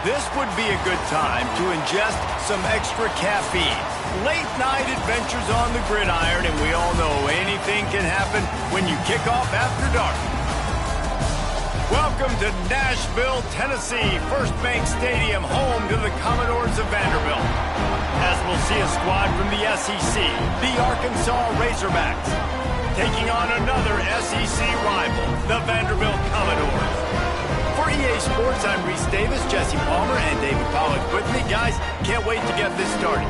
This would be a good time to ingest some extra caffeine. Late night adventures on the gridiron, and we all know anything can happen when you kick off after dark. Welcome to Nashville, Tennessee, First Bank Stadium, home to the Commodores of Vanderbilt. As we'll see a squad from the SEC, the Arkansas Razorbacks, taking on another SEC rival, the Vanderbilt Commodores. For EA Sports, I'm Reese Davis, Jesse Palmer, and David Pollack with me. Guys, can't wait to get this started.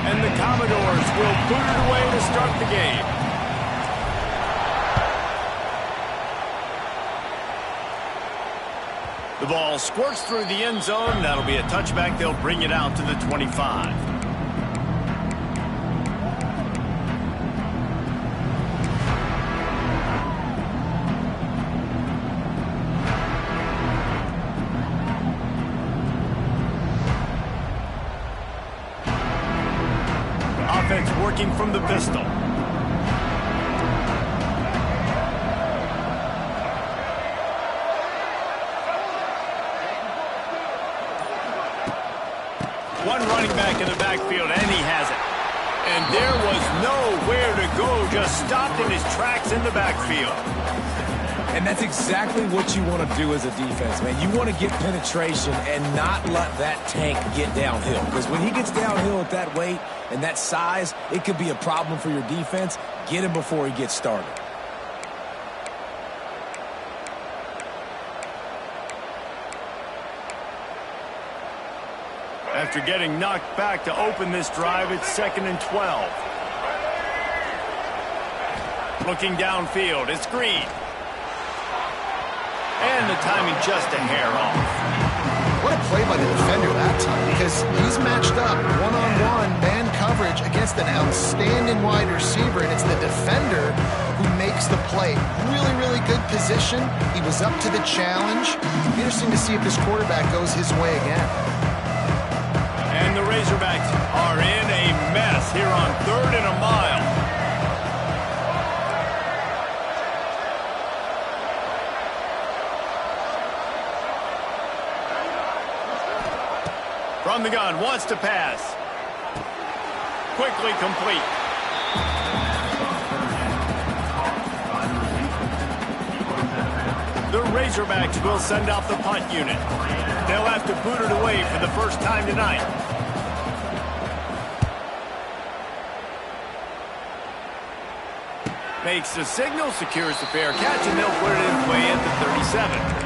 And the Commodores will boot it away to start the game. The ball squirts through the end zone. That'll be a touchback. They'll bring it out to the 25. Offense working from the pistol. One running back in the backfield, and he has it. And there was nowhere to go, just stopped in his tracks in the backfield. And that's exactly what you want to do as a defense, man. You want to get penetration and not let that tank get downhill. Because when he gets downhill at that weight and that size, it could be a problem for your defense. Get him before he gets started. After getting knocked back to open this drive, it's 2nd and 12. Looking downfield, it's Green. And the timing just a hair off. What a play by the defender that time, because he's matched up one-on-one man coverage against an outstanding wide receiver, and it's the defender who makes the play. Really, really good position. He was up to the challenge. Interesting to see if this quarterback goes his way again. And the Razorbacks are in a mess here on 3rd and a mile. From the gun, wants to pass. Quickly complete. The Razorbacks will send out the punt unit. They'll have to boot it away for the first time tonight. Makes the signal, secures the fair catch, and they'll put it in play at the 37.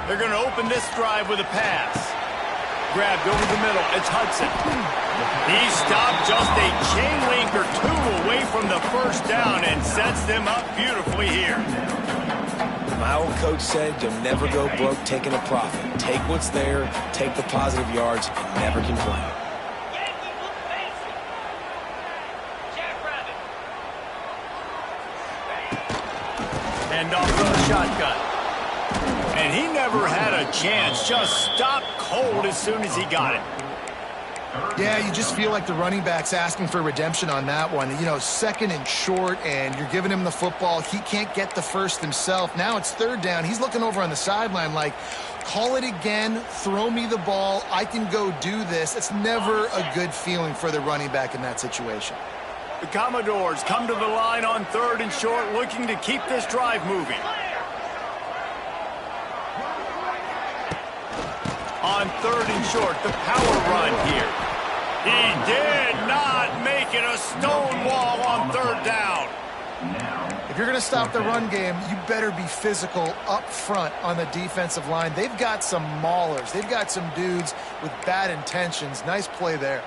They're going to open this drive with a pass. Grabbed over the middle. It's Hudson. He stopped just a chain link or two away from the first down and sets them up beautifully here. My old coach said you'll never go broke taking a profit. Take what's there, take the positive yards, and never complain. And off from the shotgun. And he never had a chance, just stopped cold as soon as he got it. Yeah, you just feel like the running back's asking for redemption on that one. You know, 2nd and short, and you're giving him the football. He can't get the first himself. Now it's 3rd down. He's looking over on the sideline like, call it again, throw me the ball, I can go do this. It's never a good feeling for the running back in that situation. The Commodores come to the line on 3rd and short, looking to keep this drive moving. On 3rd and short, the power run here. He did not make it a stone wall on 3rd down. If you're going to stop the run game, you better be physical up front on the defensive line. They've got some maulers. They've got some dudes with bad intentions. Nice play there.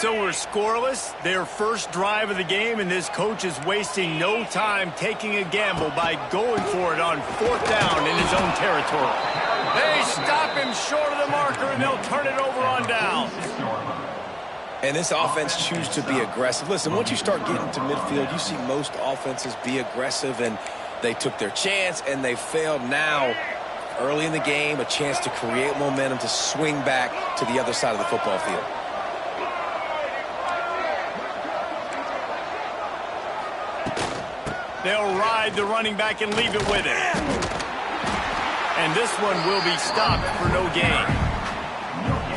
So we're scoreless, their first drive of the game, and this coach is wasting no time taking a gamble by going for it on 4th down in his own territory. They stop him short of the marker, and they'll turn it over on down. And this offense chooses to be aggressive. Listen, once you start getting to midfield, you see most offenses be aggressive, and they took their chance, and they failed. Now, early in the game, a chance to create momentum to swing back to the other side of the football field. They'll ride the running back and leave it with it. And this one will be stopped for no gain.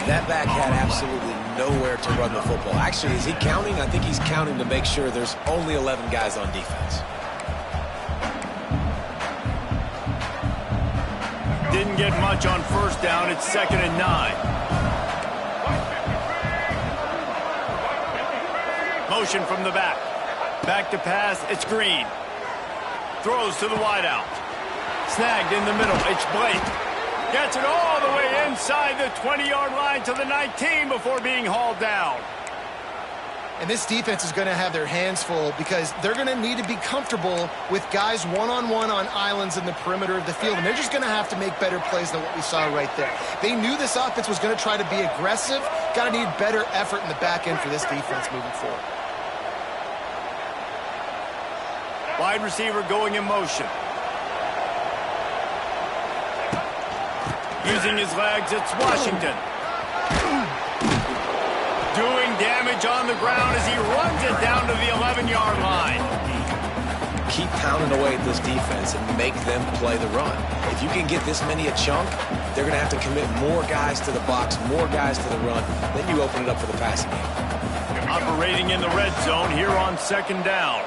That back had absolutely nowhere to run the football. Actually, is he counting? I think he's counting to make sure there's only 11 guys on defense. Didn't get much on 1st down. It's 2nd and 9. Motion from the back. Back to pass. It's Green. Throws to the wideout. Snagged in the middle. It's Blake. Gets it all the way inside the 20-yard line to the 19 before being hauled down. And this defense is going to have their hands full because they're going to need to be comfortable with guys one-on-one on islands in the perimeter of the field. And they're just going to have to make better plays than what we saw right there. They knew this offense was going to try to be aggressive. Got to need better effort in the back end for this defense moving forward. Wide receiver going in motion. Using his legs, it's Washington. Doing damage on the ground as he runs it down to the 11-yard line. Keep pounding away at this defense and make them play the run. If you can get this many a chunk, they're going to have to commit more guys to the box, more guys to the run. Then you open it up for the passing game. Operating in the red zone here on 2nd down.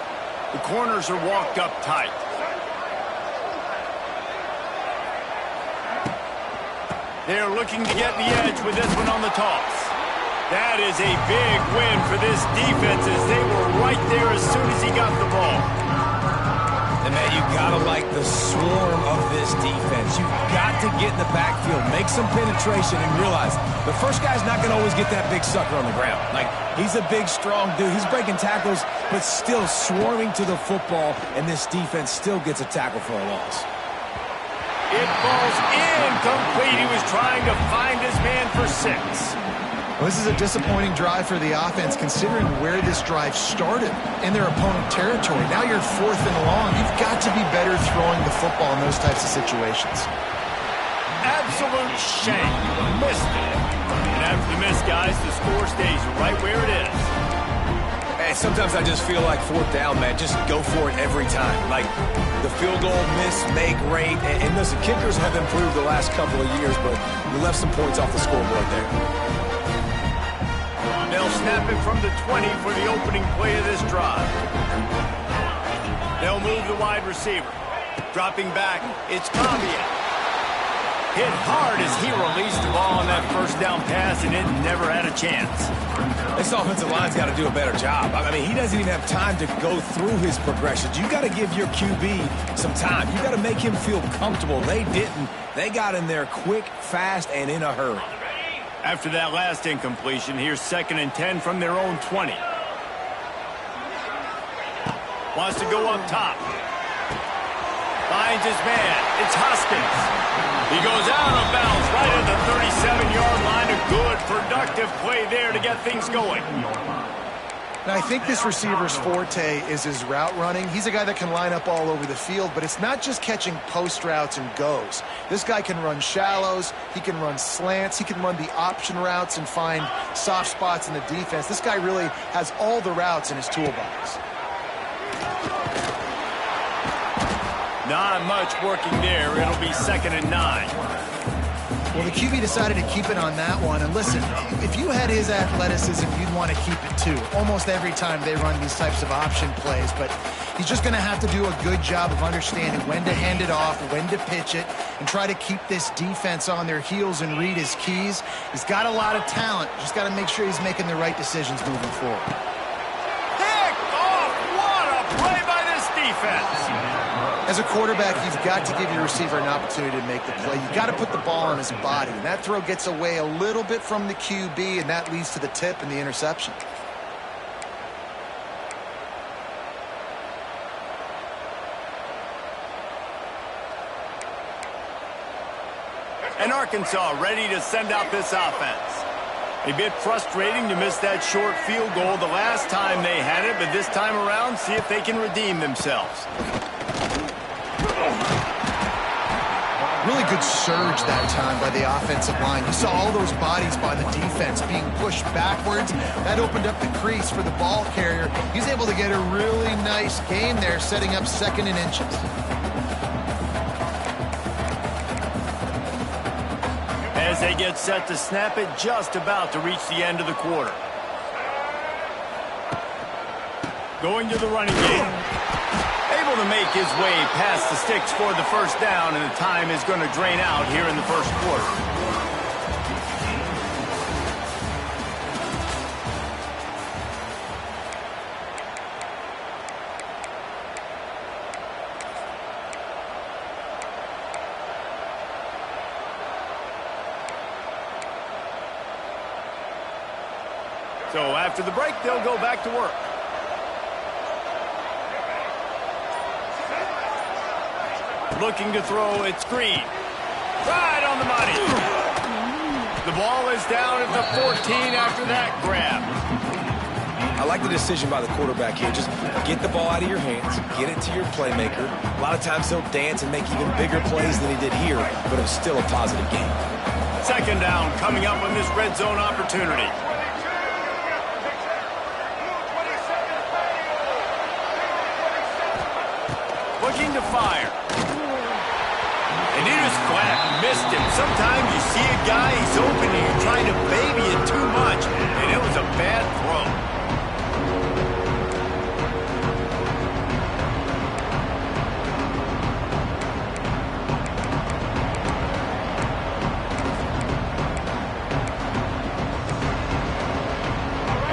The corners are walked up tight. They're looking to get the edge with this one on the toss. That is a big win for this defense as they were right there as soon as he got the ball. And, man, you got to like the swarm of this defense. You've got to get in the backfield, make some penetration, and realize the first guy's not going to always get that big sucker on the ground. Like, he's a big, strong dude. He's breaking tackles, but still swarming to the football, and this defense still gets a tackle for a loss. It falls incomplete. He was trying to find his man for 6. Well, this is a disappointing drive for the offense considering where this drive started in their opponent territory. Now you're 4th and long. You've got to be better throwing the football in those types of situations. Absolute shame. Missed it. And after the miss, guys, the score stays right where it is. Hey, sometimes I just feel like 4th down, man. Just go for it every time. Like the field goal miss, make rate. And listen, kickers have improved the last couple of years, but we left some points off the scoreboard there. They'll snap it from the 20 for the opening play of this drive. They'll move the wide receiver. Dropping back, it's Kavia. Hit hard as he released the ball on that 1st down pass, and it never had a chance. This offensive line's got to do a better job. I mean, he doesn't even have time to go through his progressions. You got to give your QB some time. You got to make him feel comfortable. They didn't. They got in there quick, fast, and in a hurry. After that last incompletion, here's 2nd and 10 from their own 20. Wants to go up top. Finds his man. It's Hoskins. He goes out of bounds right at the 37-yard line. A good, productive play there to get things going. Now, I think this receiver's forte is his route running. He's a guy that can line up all over the field, but it's not just catching post routes and goes. This guy can run shallows, he can run slants, he can run the option routes and find soft spots in the defense. This guy really has all the routes in his toolbox. Not much working there. It'll be 2nd and 9. Well, the QB decided to keep it on that one. And listen, if you had his athleticism, you'd want to keep it too. Almost every time they run these types of option plays. But he's just going to have to do a good job of understanding when to hand it off, when to pitch it, and try to keep this defense on their heels and read his keys. He's got a lot of talent. Just got to make sure he's making the right decisions moving forward. Pick off! What a play by this defense! As a quarterback, you've got to give your receiver an opportunity to make the play. You've got to put the ball on his body. And that throw gets away a little bit from the QB, and that leads to the tip and the interception. And Arkansas ready to send out this offense. A bit frustrating to miss that short field goal the last time they had it, but this time around, see if they can redeem themselves. Really good surge that time by the offensive line. You saw all those bodies by the defense being pushed backwards. That opened up the crease for the ball carrier. He's able to get a really nice gain there, setting up 2nd and inches. As they get set to snap it, just about to reach the end of the quarter. Going to the running game. Able to make his way past the sticks for the first down, and the time is going to drain out here in the first quarter. So after the break, they'll go back to work. Looking to throw, it's Green. Right on the money. The ball is down at the 14 after that grab. I like the decision by the quarterback here. Just get the ball out of your hands, get it to your playmaker. A lot of times he'll dance and make even bigger plays than he did here, but it was still a positive game. 2nd down coming up on this red zone opportunity. Looking to fire. And he just flat missed him. Sometimes you see a guy, he's open, and you're trying to baby it too much, and it was a bad throw.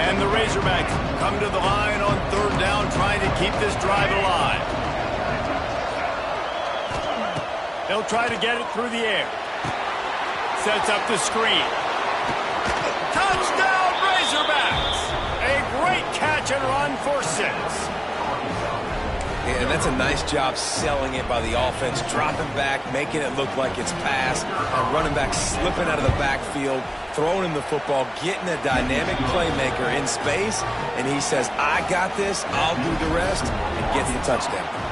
And the Razorbacks come to the line on 3rd down, trying to keep this drive alive. They'll try to get it through the air. Sets up the screen. Touchdown, Razorbacks! A great catch and run for 6. Yeah, and that's a nice job selling it by the offense, dropping back, making it look like it's pass, running back slipping out of the backfield, throwing him the football, getting a dynamic playmaker in space, and he says, I got this, I'll do the rest, and gets the touchdown.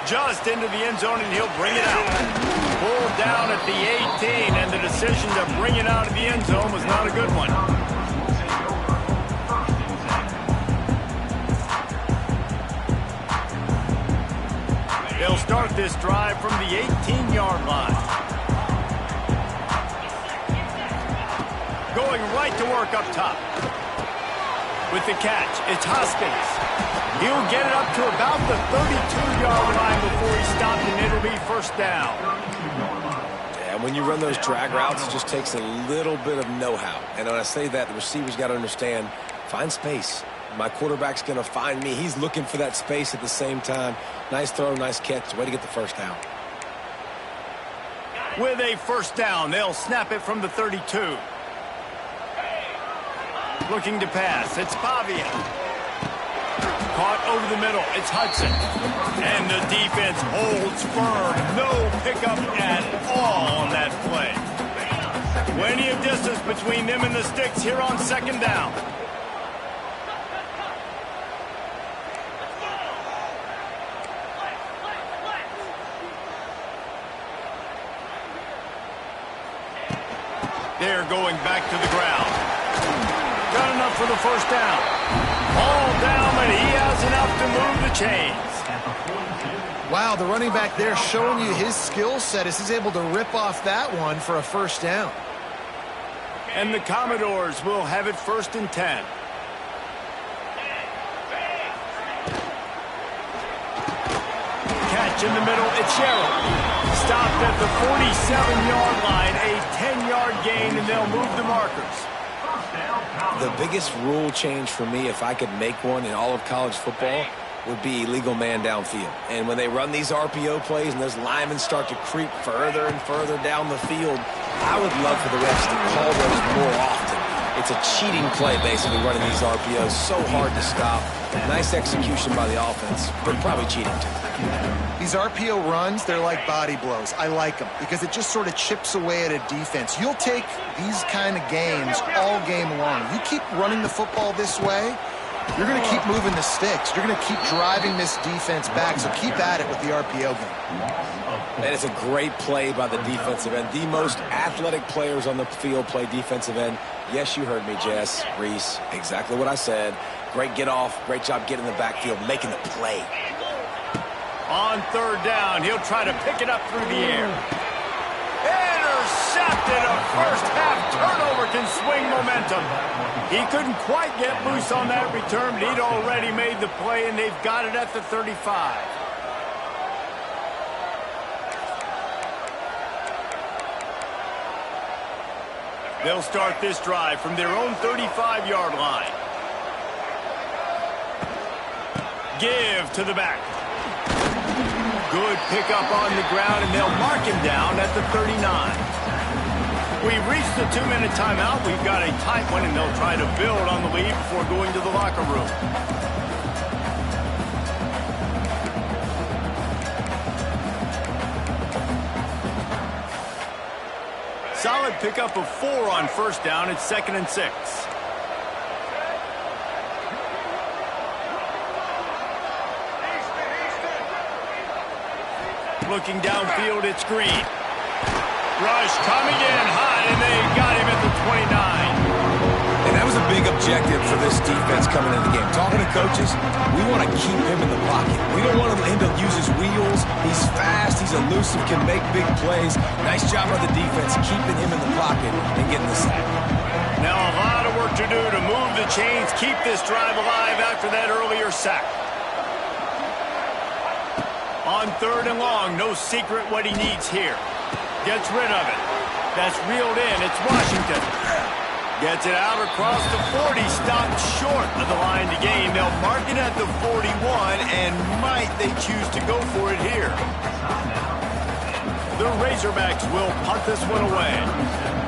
Just into the end zone, and he'll bring it out. Pulled down at the 18, and the decision to bring it out of the end zone was not a good one. They'll start this drive from the 18-yard line. Going right to work up top. With the catch, it's Hoskins. He'll get it up to about the 32-yard line before he's stopped, and it'll be 1st down. Yeah, when you run those drag routes, it just takes a little bit of know-how. And when I say that, the receiver's got to understand, find space. My quarterback's going to find me. He's looking for that space at the same time. Nice throw, nice catch. Way to get the 1st down. With a 1st down, they'll snap it from the 32. Looking to pass, it's Pavia. Caught over the middle, it's Hudson. And the defense holds firm. No pickup at all on that play. Plenty of distance between them and the sticks here on 2nd down. They're going back to the ground. Got enough for the 1st down. All down, but he has enough to move the chains. Wow, the running back there showing you his skill set as he's able to rip off that one for a 1st down. And the Commodores will have it 1st and 10. Catch in the middle, it's Sherrill. Stopped at the 47-yard line, a 10-yard gain, and they'll move the markers. The biggest rule change for me, if I could make one in all of college football, would be illegal man downfield. And when they run these RPO plays and those linemen start to creep further and further down the field, I would love for the refs to call those more often. It's a cheating play, basically, running these RPOs. So hard to stop. Nice execution by the offense, but probably cheating too. These RPO runs, they're like body blows. I like them because it just sort of chips away at a defense. You'll take these kind of games all game long. You keep running the football this way, you're going to keep moving the sticks. You're going to keep driving this defense back, so keep at it with the RPO game. And it's a great play by the defensive end. The most athletic players on the field play defensive end. Yes, you heard me, Jess, Reese. Exactly what I said. Great get off. Great job getting in the backfield, making the play. On third down, he'll try to pick it up through the air. Intercepted. A first-half turnover can swing momentum. He couldn't quite get loose on that return, but he'd already made the play, and they've got it at the 35. They'll start this drive from their own 35-yard line. Give to the back. Good pickup on the ground, and they'll mark him down at the 39. We've reached the 2-minute timeout. We've got a tight one, and they'll try to build on the lead before going to the locker room. Solid pickup of 4 on first down. It's 2nd and 6. Looking downfield, it's Green. Rush coming in hot, and they got him at the 29. And that was a big objective for this defense coming into the game. Talking to coaches, we want to keep him in the pocket. We don't want him to use his wheels. He's fast, he's elusive, can make big plays. Nice job by the defense, keeping him in the pocket and getting the sack. Now a lot of work to do to move the chains, keep this drive alive after that earlier sack. On third and long, no secret what he needs here. Gets rid of it. That's reeled in. It's Washington. Gets it out across the 40. Stopped short of the line to gain. They'll mark it at the 41, and might they choose to go for it here. The Razorbacks will punt this one away.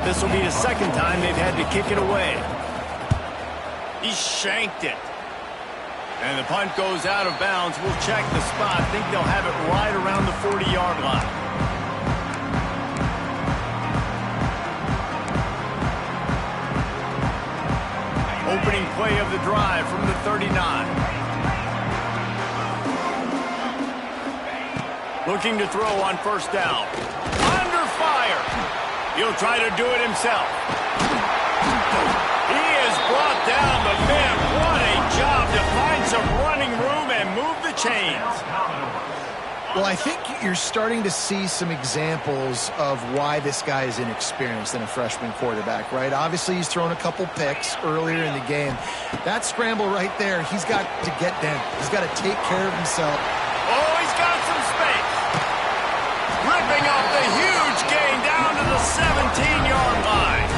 This will be the second time they've had to kick it away. He shanked it. And the punt goes out of bounds. We'll check the spot. Think they'll have it right around the 40-yard line. Opening play of the drive from the 39. Looking to throw on first down. Under fire. He'll try to do it himself. He is brought down, but man, what a job to find some running room and move the chains. Well, I think you're starting to see some examples of why this guy is inexperienced in a freshman quarterback, right? Obviously, he's thrown a couple picks earlier in the game. That scramble right there, he's got to get down. He's got to take care of himself. Oh, he's got some space. Ripping up the huge gain down to the 17-yard line.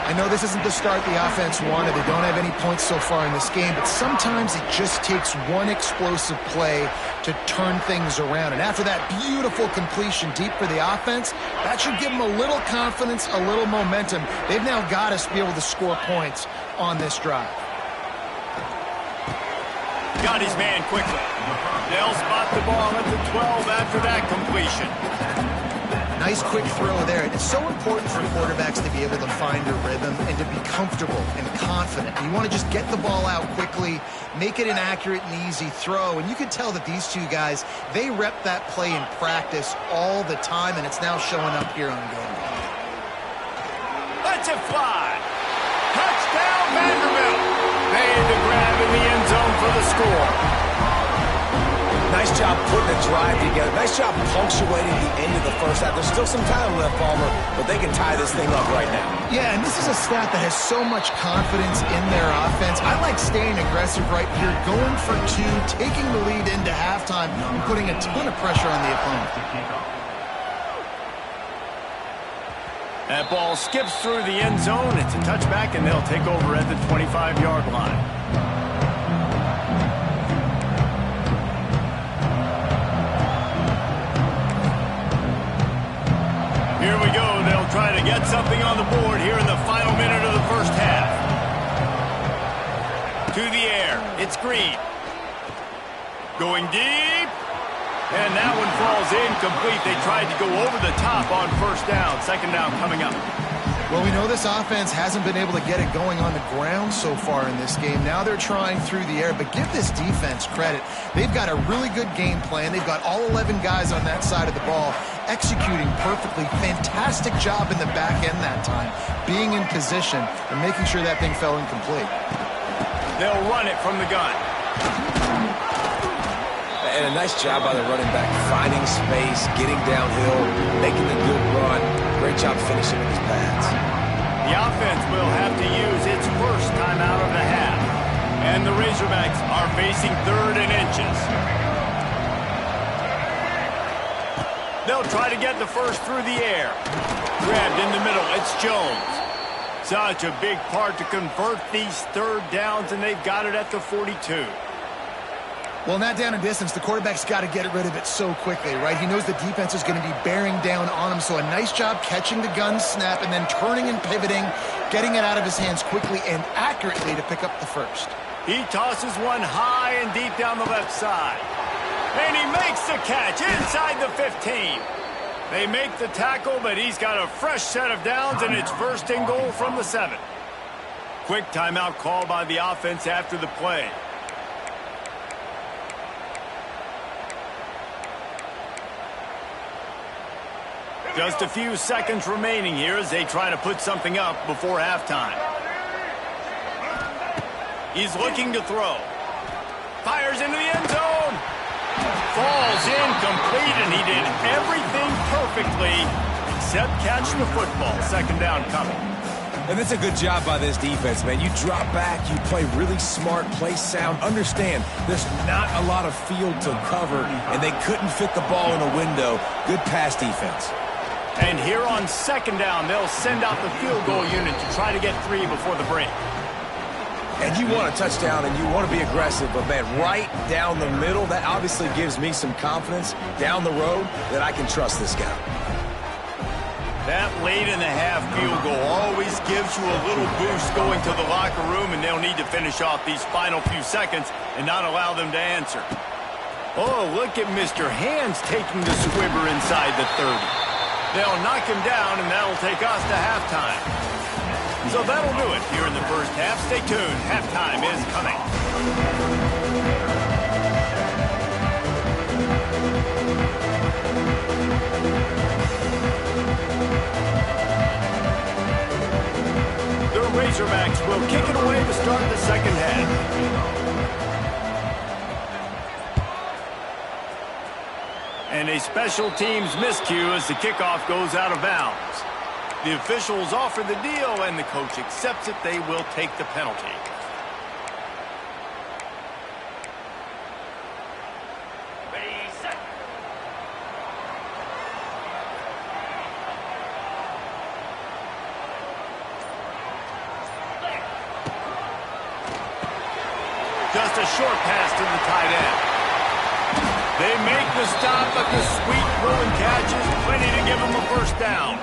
I know this isn't the start the offense wanted. They don't have any points so far in this game, but sometimes it just takes one explosive play to turn things around. And after that beautiful completion deep for the offense, that should give them a little confidence, a little momentum. They've now got to be able to score points on this drive. Got his man quickly. They'll spot the ball at the 12 after that completion. Nice quick throw there. It's so important for quarterbacks to be able to find a rhythm and to be comfortable and confident. You want to just get the ball out quickly, make it an accurate and easy throw. And you can tell that these two guys, they rep that play in practice all the time, and it's now showing up here on game day. Lets it fly. Touchdown, Vanderbilt. Made the grab in the end zone for the score. Nice job putting the drive together. Nice job punctuating the end of the first half. There's still some time left, Palmer, but they can tie this thing up right now. Yeah, and this is a staff that has so much confidence in their offense. I like staying aggressive right here, going for two, taking the lead into halftime, and putting a ton of pressure on the opponent. That ball skips through the end zone. It's a touchback, and they'll take over at the 25-yard line. Here we go. They'll try to get get something on the board here in the final minute of the first half. To the air. It's Green. Going deep. And that one falls incomplete. They tried to go over the top on first down. Second down coming up. Well, we know this offense hasn't been able to get it going on the ground so far in this game. Now they're trying through the air, but give this defense credit. They've got a really good game plan. They've got all 11 guys on that side of the ball executing perfectly. Fantastic job in the back end that time, being in position and making sure that thing fell incomplete. They'll run it from the gun. And a nice job by the running back, finding space, getting downhill, making the good run. Great job finishing with his pads. The offense will have to use its first timeout of the half. And the Razorbacks are facing 3rd and inches. They'll try to get the first through the air. Grabbed in the middle, it's Jones. Such a big part to convert these 3rd downs, and they've got it at the 42. Well, not down in distance, the quarterback's got to get rid of it so quickly, right? He knows the defense is going to be bearing down on him, so a nice job catching the gun snap and then turning and pivoting, getting it out of his hands quickly and accurately to pick up the first. He tosses one high and deep down the left side. And he makes the catch inside the 15. They make the tackle, but he's got a fresh set of downs, and it's 1st and goal from the 7. Quick timeout call by the offense after the play. Just a few seconds remaining here as they try to put something up before halftime. He's looking to throw. Fires into the end zone. Falls incomplete, and he did everything perfectly except catch the football. Second down coming. And that's a good job by this defense, man. You drop back, you play really smart, play sound. Understand, there's not a lot of field to cover, and they couldn't fit the ball in a window. Good pass defense. And here on second down, they'll send out the field goal unit to try to get 3 before the break. And you want a touchdown and you want to be aggressive, but man, right down the middle, that obviously gives me some confidence down the road that I can trust this guy. That late in the half field goal always gives you a little boost going to the locker room, and they'll need to finish off these final few seconds and not allow them to answer. Oh, look at Mr. Hands taking the squibber inside the 30. They'll knock him down, and that'll take us to halftime. So that'll do it here in the first half. Stay tuned. Halftime is coming. The Razorbacks will kick it away to start the second half. And a special teams miscue as the kickoff goes out of bounds. The officials offer the deal, and the coach accepts it. They will take the penalty. Ready, set. Just a short pass to the tight end. They make the stop, but the sweet throw and catch is plenty to give them a first down.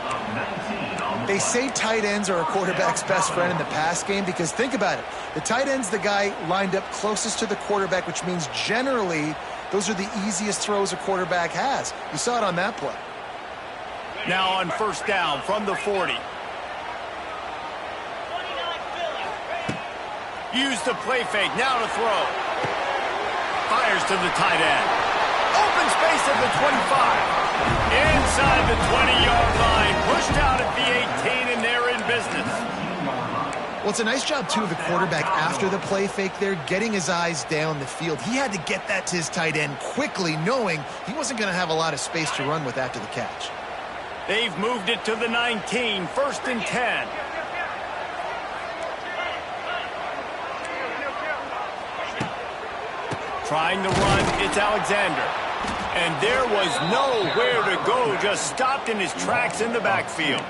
They say tight ends are a quarterback's best friend in the pass game because think about it. The tight end's the guy lined up closest to the quarterback, which means generally those are the easiest throws a quarterback has. You saw it on that play. Now on first down from the 40. Use the play fake, now to throw. Fires to the tight end. Open space at the 25. Inside the 20-yard line. Pushed out at the 18, and they're in business. Well, it's a nice job, too, of the quarterback after the play fake there, getting his eyes down the field. He had to get that to his tight end quickly, knowing he wasn't going to have a lot of space to run with after the catch. They've moved it to the 19, 1st and 10. Trying to run, it's Alexander. And there was nowhere to go, just stopped in his tracks in the backfield.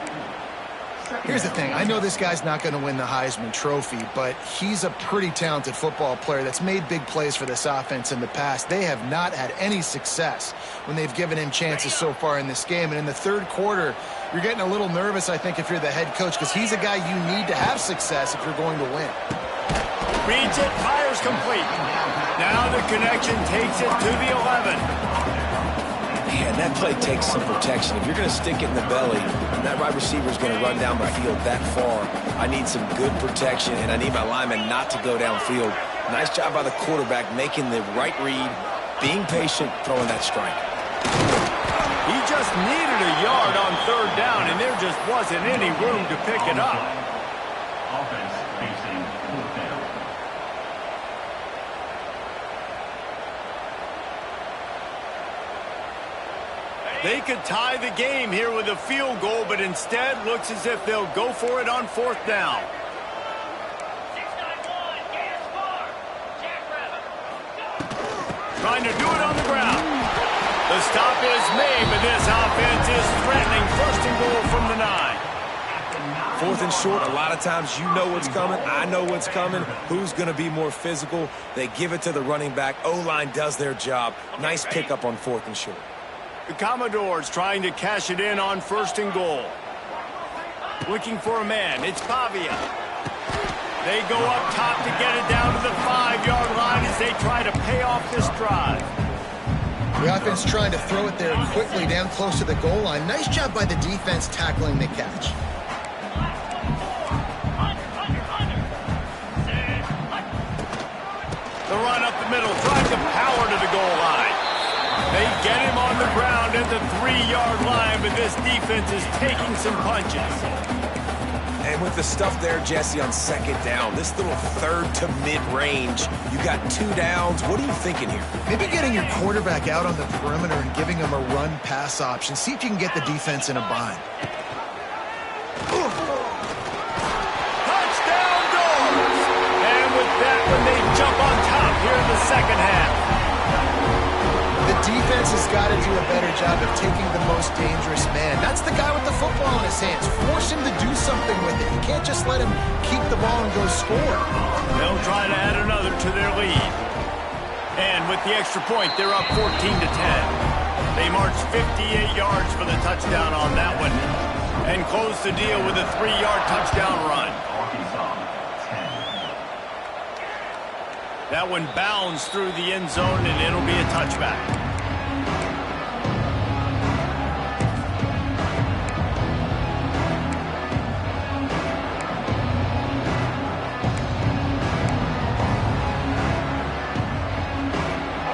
Here's the thing. I know this guy's not going to win the Heisman Trophy, but he's a pretty talented football player that's made big plays for this offense in the past. They have not had any success when they've given him chances so far in this game. And in the third quarter, you're getting a little nervous, I think, if you're the head coach, because he's a guy you need to have success if you're going to win. Reads it, fires complete. Now the connection takes it to the 11. Man, that play takes some protection. If you're going to stick it in the belly, and that wide receiver is going to run down my field that far, I need some good protection, and I need my lineman not to go downfield. Nice job by the quarterback making the right read, being patient, throwing that strike. He just needed a yard on third down, and there just wasn't any room to pick it up. Offense facing fourth down. They could tie the game here with a field goal, but instead looks as if they'll go for it on fourth down. Trying to do it on the ground. The stop is made, but this offense is threatening first and goal from the 9. Fourth and short, a lot of times you know what's coming. I know what's coming. Who's going to be more physical? They give it to the running back. O-line does their job. Nice pickup on fourth and short. The Commodores trying to cash it in on first and goal. Looking for a man. It's Pavia. They go up top to get it down to the 5-yard line as they try to pay off this drive. The offense trying to throw it there quickly down close to the goal line. Nice job by the defense tackling the catch. The run up the middle, drive the power to the goal line. They get him on the ground at the 3-yard line, but this defense is taking some punches. And with the stuff there, Jesse, on second down, this little third to mid-range, you got 2 downs. What are you thinking here? Maybe getting your quarterback out on the perimeter and giving him a run-pass option. See if you can get the defense in a bind. Touchdown goals! And with that one, they jump on top here in the second half. The defense has got to do a better job of taking the most dangerous man. That's the guy with the football in his hands. Force him to do something with it. You can't just let him keep the ball and go score. They'll try to add another to their lead. And with the extra point, they're up 14 to 10. They march 58 yards for the touchdown on that one and close the deal with a 3-yard touchdown run. That one bounds through the end zone, and it'll be a touchback.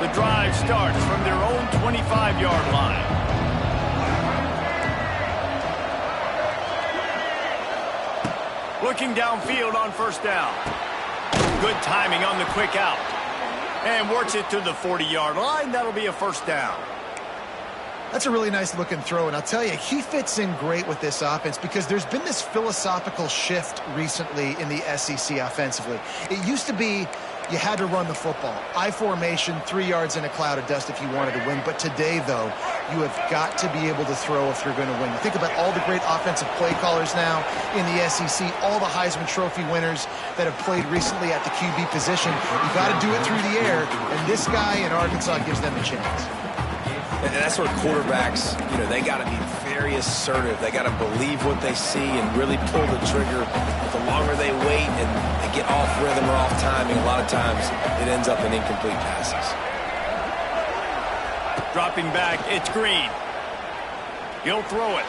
The drive starts from their own 25-yard line. Looking downfield on first down. Good timing on the quick out. And works it to the 40-yard line. That'll be a first down. That's a really nice looking throw, and I'll tell you, he fits in great with this offense because there's been this philosophical shift recently in the SEC offensively. It used to be you had to run the football. I formation, 3 yards in a cloud of dust if you wanted to win. But today, though, you have got to be able to throw if you're going to win. You think about all the great offensive play callers now in the SEC, all the Heisman Trophy winners that have played recently at the QB position. You've got to do it through the air, and this guy in Arkansas gives them a chance. And that's where quarterbacks, they got to be very assertive. They got to believe what they see and really pull the trigger. The longer they wait and they get off rhythm or off timing, a lot of times it ends up in incomplete passes. Dropping back, it's Green. He'll throw it.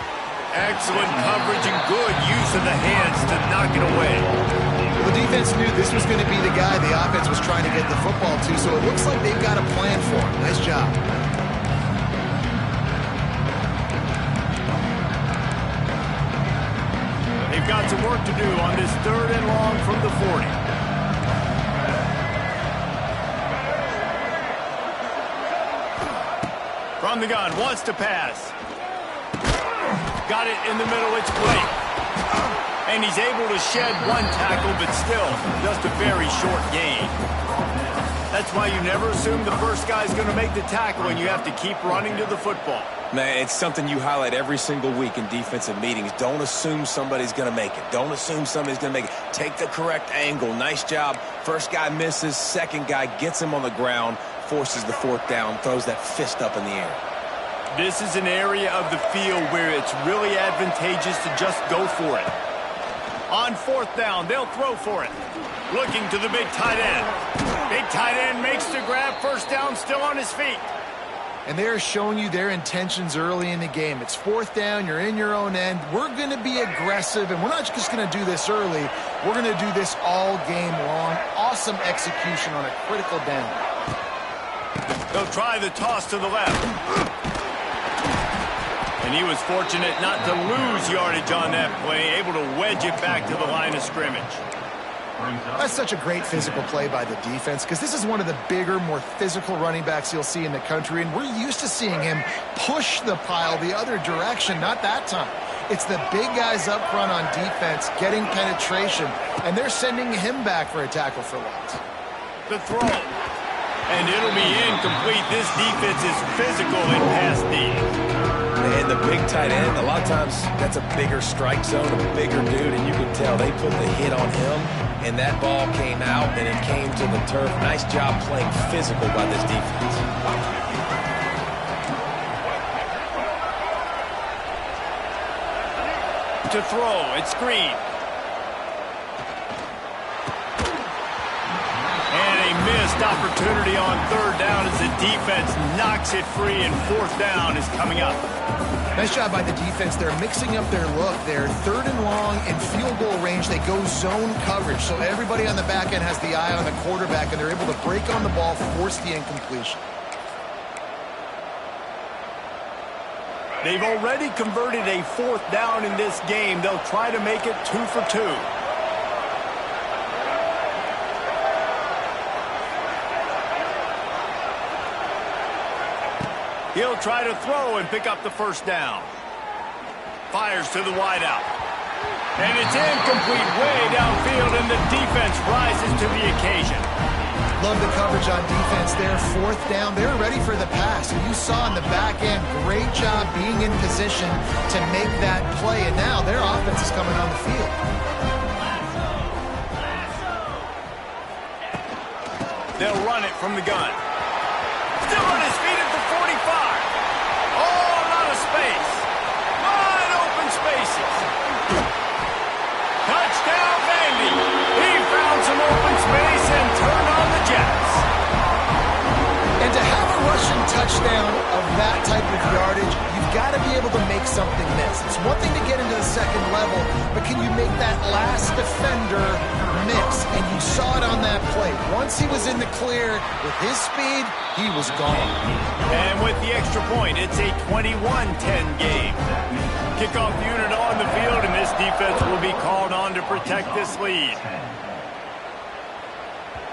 Excellent coverage and good use of the hands to knock it away. Well, the defense knew this was going to be the guy the offense was trying to get the football to, so it looks like they've got a plan for him. Nice job. They've got some work to do on this 3rd and long from the 40. From the gun, wants to pass. Got it in the middle, it's Blake. And he's able to shed one tackle, but still just a very short gain. That's why you never assume the first guy's going to make the tackle, and you have to keep running to the football. Man, it's something you highlight every single week in defensive meetings. Don't assume somebody's going to make it. Don't assume somebody's going to make it. Take the correct angle. Nice job. First guy misses. Second guy gets him on the ground, forces the fourth down, throws that fist up in the air. This is an area of the field where it's really advantageous to just go for it. On fourth down, they'll throw for it. Looking to the big tight end. Big tight end makes the grab. First down, still on his feet. And they're showing you their intentions early in the game. It's fourth down. You're in your own end. We're going to be aggressive, and we're not just going to do this early. We're going to do this all game long. Awesome execution on a critical down. They'll try the toss to the left. And he was fortunate not to lose yardage on that play, able to wedge it back to the line of scrimmage. That's such a great physical play by the defense because this is one of the bigger, more physical running backs you'll see in the country, and we're used to seeing him push the pile the other direction, not that time. It's the big guys up front on defense getting penetration, and they're sending him back for a tackle for loss. The throw. And it'll be incomplete. This defense is physical in pass D. And the big tight end, a lot of times that's a bigger strike zone, a bigger dude, and you can tell they put the hit on him, and that ball came out, and it came to the turf. Nice job playing physical by this defense. To throw, it's Green. Missed opportunity on third down as the defense knocks it free, and fourth down is coming up. Nice job by the defense. They're mixing up their look. They're third and long in field goal range. They go zone coverage, so everybody on the back end has the eye on the quarterback, and they're able to break on the ball, force the incompletion. They've already converted a fourth down in this game. They'll try to make it 2 for 2. He'll try to throw and pick up the first down. Fires to the wideout. And it's incomplete way downfield, and the defense rises to the occasion. Love the coverage on defense there. Fourth down, they're ready for the pass. You saw in the back end, great job being in position to make that play, and now their offense is coming on the field. They'll run it from the gun. Still on his feet at the 45. Oh, a lot of space. Wide open spaces. Touchdown, Vandy. He found some open space and turned on the Jets. And to have a rushing touchdown of that type of yardage, you've got to be able to make something miss. It's one thing to get into the second level, but can you make that last defender miss? And you saw it on that play. Once he was in the clear with his speed, he was gone. And with the extra point, it's a 21-10 game. Kickoff unit on the field, and this defense will be called on to protect this lead.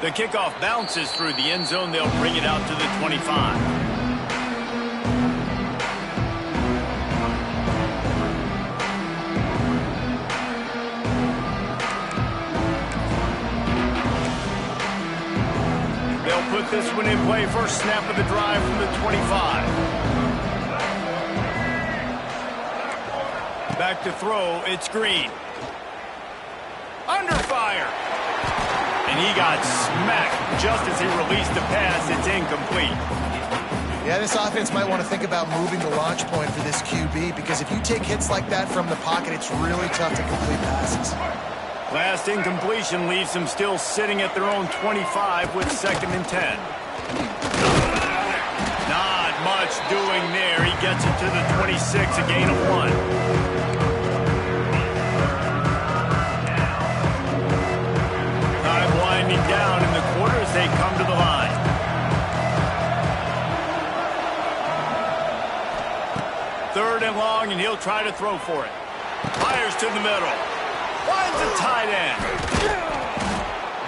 The kickoff bounces through the end zone. They'll bring it out to the 25. Put this one in play. First snap of the drive from the 25. Back to throw. It's Green. Under fire. And he got smacked just as he released the pass. It's incomplete. Yeah, this offense might want to think about moving the launch point for this QB, because if you take hits like that from the pocket, it's really tough to complete passes. Last incompletion leaves them still sitting at their own 25 with 2nd and 10. Not much doing there. He gets it to the 26, a gain of 1. Time winding down in the quarter as they come to the line. Third and long, and he'll try to throw for it. Fires to the middle. Finds a tight end.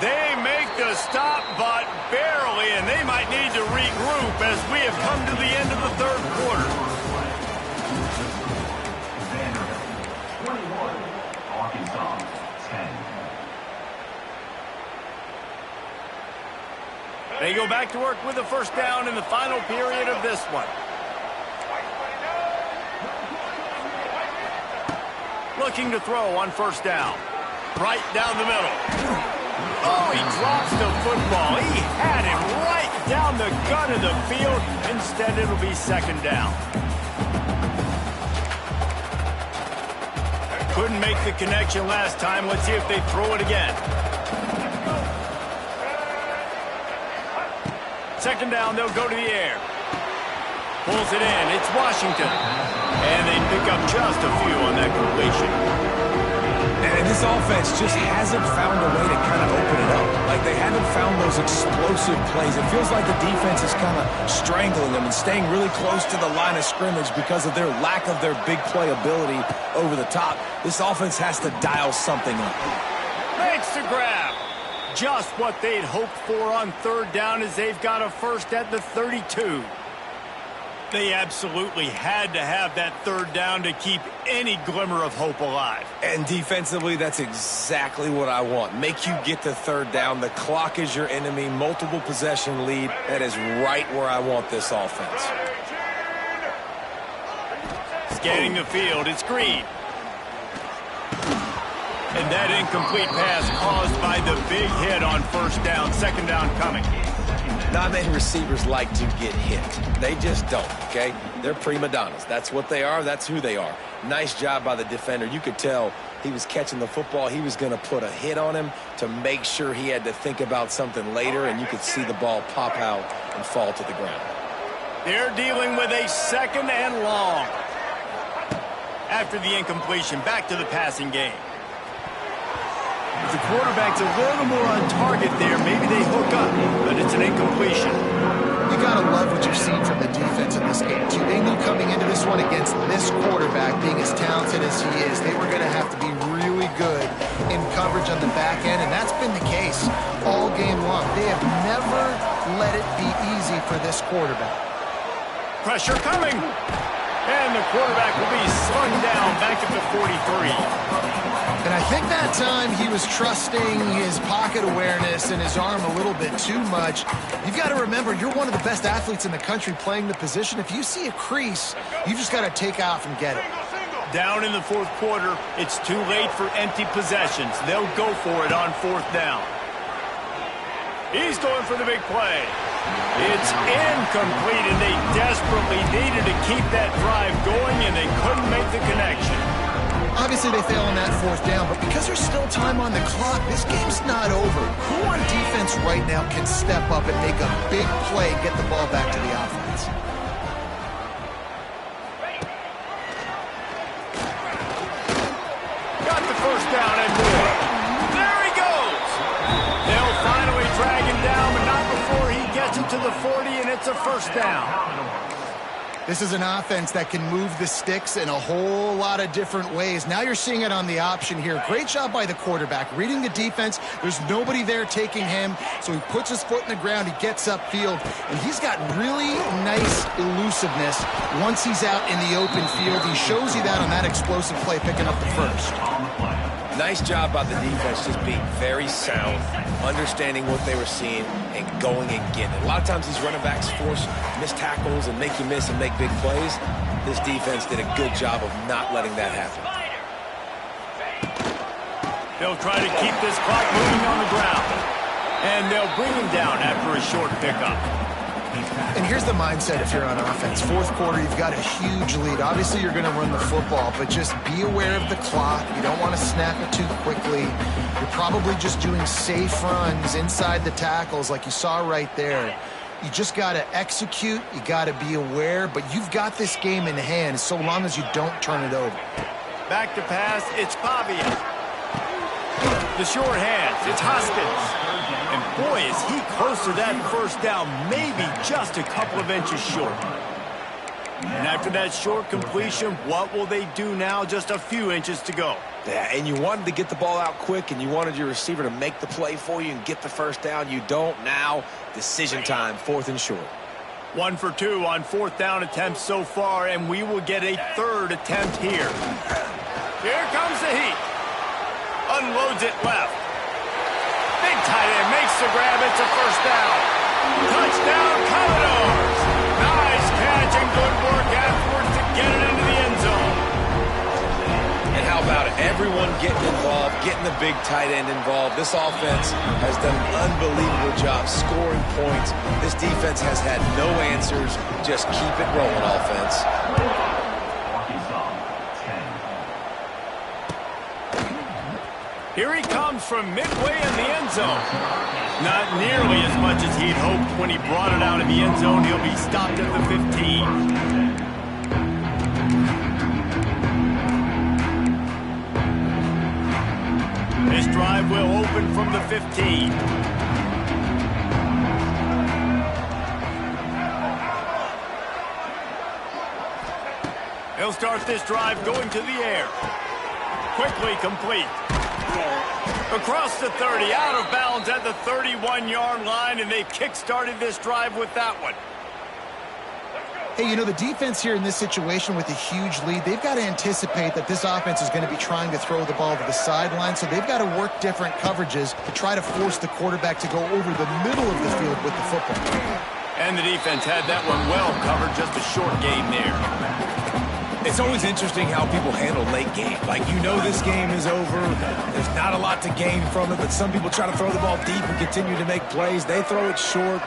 They make the stop, but barely, and they might need to regroup as we have come to the end of the third quarter. 21, Arkansas, 10. They go back to work with the first down in the final period of this one. Looking to throw on first down. Right down the middle. Oh, he drops the football. He had it right down the gut of the field. Instead, it'll be second down. Couldn't make the connection last time. Let's see if they throw it again. Second down, they'll go to the air. Pulls it in. It's Washington. And they pick up just a few on that completion. And this offense just hasn't found a way to kind of open it up. Like, they haven't found those explosive plays. It feels like the defense is kind of strangling them and staying really close to the line of scrimmage because of their lack of their big play ability over the top. This offense has to dial something up. Makes the grab. Just what they'd hoped for on third down as they've got a first at the 32. They absolutely had to have that third down to keep any glimmer of hope alive. And defensively, that's exactly what I want. Make you get the third down. The clock is your enemy. Multiple possession lead. That is right where I want this offense. Scanning the field, it's Green. And that incomplete pass caused by the big hit on first down. Second down coming. Not many receivers like to get hit. They just don't, okay? They're prima donnas. That's what they are. That's who they are. Nice job by the defender. You could tell he was catching the football. He was going to put a hit on him to make sure he had to think about something later, and you could see the ball pop out and fall to the ground. They're dealing with a second and long. After the incompletion, back to the passing game. If the quarterback's a little more on target there, maybe they hook up, but it's an incompletion. You got to love what you've seen from the defense in this game, too. They knew coming into this one against this quarterback, being as talented as he is, they were going to have to be really good in coverage on the back end, and that's been the case all game long. They have never let it be easy for this quarterback. Pressure coming. And the quarterback will be slung down back at the 43. And I think that time he was trusting his pocket awareness and his arm a little bit too much. You've got to remember, you're one of the best athletes in the country playing the position. If you see a crease, you just got to take off and get it. Down in the fourth quarter, it's too late for empty possessions. They'll go for it on fourth down. He's going for the big play. It's incomplete, and they desperately needed to keep that drive going, and they couldn't make the connection. Obviously, they fail on that fourth down, but because there's still time on the clock, this game's not over. Who on defense right now can step up and make a big play and get the ball back to the offense? Got the first down and more. There he goes. They'll finally drag him down, but not before he gets it to the 40, and it's a first down. This is an offense that can move the sticks in a whole lot of different ways. Now you're seeing it on the option here. Great job by the quarterback. Reading the defense, there's nobody there taking him, so he puts his foot in the ground, he gets upfield, and he's got really nice elusiveness once he's out in the open field. He shows you that on that explosive play, picking up the first. Nice job by the defense, just being very sound, understanding what they were seeing, and going and getting it. A lot of times these running backs force missed tackles and make you miss and make big plays. This defense did a good job of not letting that happen. They'll try to keep this clock moving on the ground. And they'll bring him down after a short pickup. And here's the mindset if you're on offense. Fourth quarter, you've got a huge lead. Obviously, you're going to run the football, but just be aware of the clock. You don't want to snap it too quickly. You're probably just doing safe runs inside the tackles like you saw right there. You just got to execute. You got to be aware, but you've got this game in hand so long as you don't turn it over. Back to pass, it's Pavia. The short hands, it's Hoskins. And boy, is he close to that first down, maybe just a couple of inches short. And after that short completion, what will they do now? Just a few inches to go. Yeah, and you wanted to get the ball out quick, and you wanted your receiver to make the play for you and get the first down. You don't now. Decision time, fourth and short. 1 for 2 on fourth down attempts so far, and we will get a third attempt here. Here comes the heat. Unloads it left. Big tight end makes the grab. It's That's a first down. Touchdown, Commodores. Nice catch and good work afterwards to get it into the end zone. And how about it? Everyone getting involved, getting the big tight end involved. This offense has done an unbelievable job scoring points. This defense has had no answers. Just keep it rolling, offense. Here he comes from midway in the end zone. Not nearly as much as he'd hoped when he brought it out in the end zone. He'll be stopped at the 15. This drive will open from the 15. He'll start this drive going to the air. Quickly complete. Across the 30, out of bounds at the 31-yard line, and they kick-started this drive with that one. Hey, you know, the defense here in this situation with a huge lead, they've got to anticipate that this offense is going to be trying to throw the ball to the sideline, so they've got to work different coverages to try to force the quarterback to go over the middle of the field with the football. And the defense had that one well covered, just a short gain there. It's always interesting how people handle late game. Like, you know this game is over. There's not a lot to gain from it, but some people try to throw the ball deep and continue to make plays. They throw it short.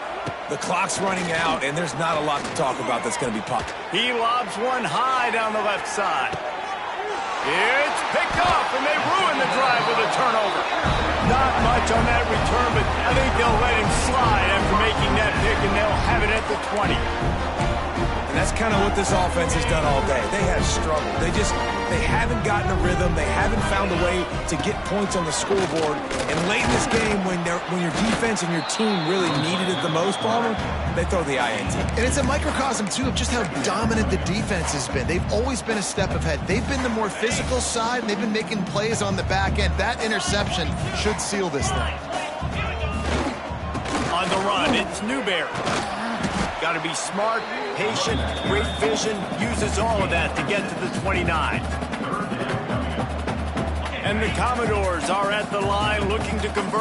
The clock's running out, and there's not a lot to talk about that's going to be popped. He lobs one high down the left side. It's picked off, and they ruin the drive with a turnover. Not much on that return, but I think they'll let him slide after making that pick, and they'll have it at the 20. And that's kind of what this offense has done all day. They have struggled. They haven't gotten a rhythm. They haven't found a way to get points on the scoreboard. And late in this game, when your defense and your team really needed it the most, Palmer, they throw the INT. And it's a microcosm, too, of just how dominant the defense has been. They've always been a step ahead. They've been the more physical side, and they've been making plays on the back end. That interception should seal this thing. On the run, it's Newberry. Got to be smart, patient, great vision, uses all of that to get to the 29. And the Commodores are at the line looking to convert.